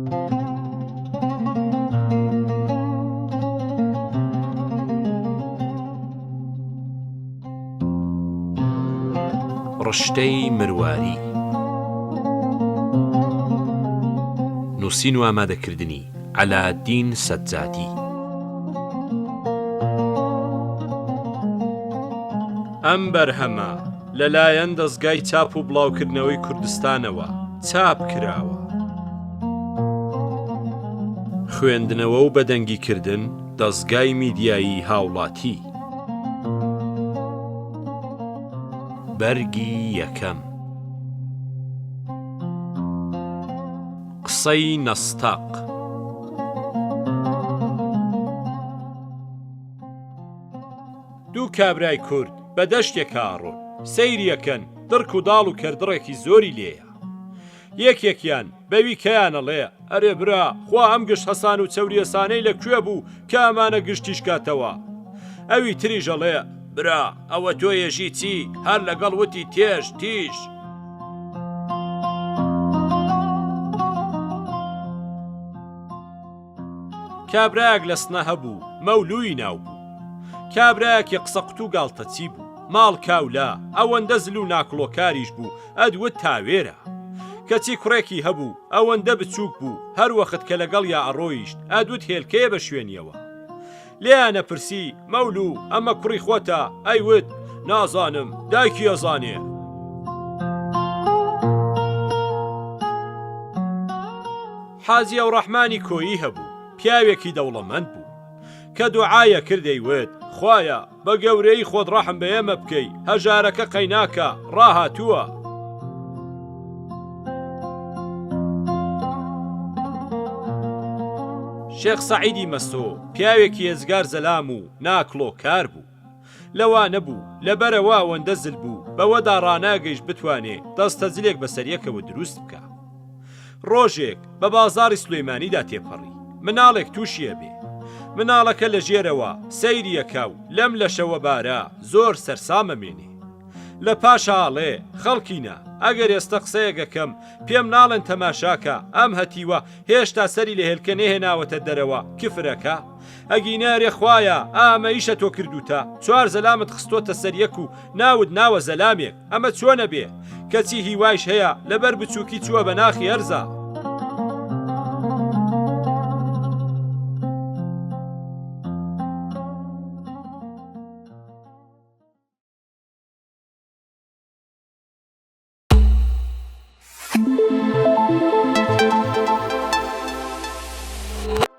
ڕشتەی مرواری نووسین و ئامادەکردنی عەلادین سەجادی. ئەم بەرهەمە لەلایەن دەستگای چاپ و بڵاوکردنەوەی کوردستانەوە چاپ کراوە. خوێندنەوە و بەدەنگیکردن دەستگای میدیایی هاوڵاتی. بەرگی یەکەم. قسەی نەستاق. دوو کابرای کورد بە دەشتێکە ئاڕۆن، سەیریەکەن، دڕک و داڵ و کەردڕێکی زۆری لێیە. یەکێکیان بەوی کەیانەڵێ ئەرێ برا خوا ئەم گشت هەسان و چەوریەسانەی لەکوێ بوو کە ئەمانە گشتیش کاتەوە. ئەوی تریژەڵێ برا ئەوە تۆ یەژی چی هەر لەگەڵ وتی تێژ تیژ. کابراەک لە سنە هەبوو مەولووی ناو بوو. کابراەکی قسە قوت و گاڵتەچی بوو، ماڵ کاولا، ئەوەندە زل و ناکڵۆکاریش بوو ئەدوت تاوێرە. کەچی کوڕێکی هەبوو ئەوەندە بچووک بوو هەر وەخت کە لەگەڵ یا ئەڕۆیشت ئەدوت هێلکەیە بە شوێنیەوە. لێیانە پرسی مەولوو ئەمە کوڕی خۆتە؟ ئەیوت نازانم، دایکی ئەزانێ. حازیە و ڕەحمانی کۆیی هەبوو، پیاوێکی دەوڵەمەند بوو کە دوعایە کردەیوت خوایە بە گەورەی خۆت ڕەحم بە ئێمە بکەی، هەژارەکە قەیناکە ڕاهاتووە. شێخ سەعیدی مەسۆ پیاوێکی ێزگار زەلام و ناکڵۆکار بوو. لەوانە بوو لەبەرەوە ئەوەندە زل بوو بەوەدا ڕاناگەیشت بتوانێ دەستە زلێک بەسەریەکەوە دروست بکە. ڕۆژێک بە بازاڕی سولەیمانیدا تێپەڕی، مناڵێک تووشیە بێ. مناڵەکە لە ژێرەوە سەیریەکە و لەم لەشەوە بارە زۆر سەرسامە مێنێ. لە پاشاڵێ خەڵکینە ئەگەر ئێستا قسەیەکەکەم پێم ناڵێن تەماشاکە ئەم هەتیوە هێشتا سەری لە هێلکە نێهێناوەتە دەرەوە کفرەکە. ئەگینارێ خوایە ئامە ئیشە تۆ کردوتە، چوار زەلامت خستۆتە سەریەک و ناود ناوە زەلامێک، ئەمە چۆنە بێ؟ کەچی هیوایش هەیە لەبەر بچووکی چووە بە ناخی هەرزە.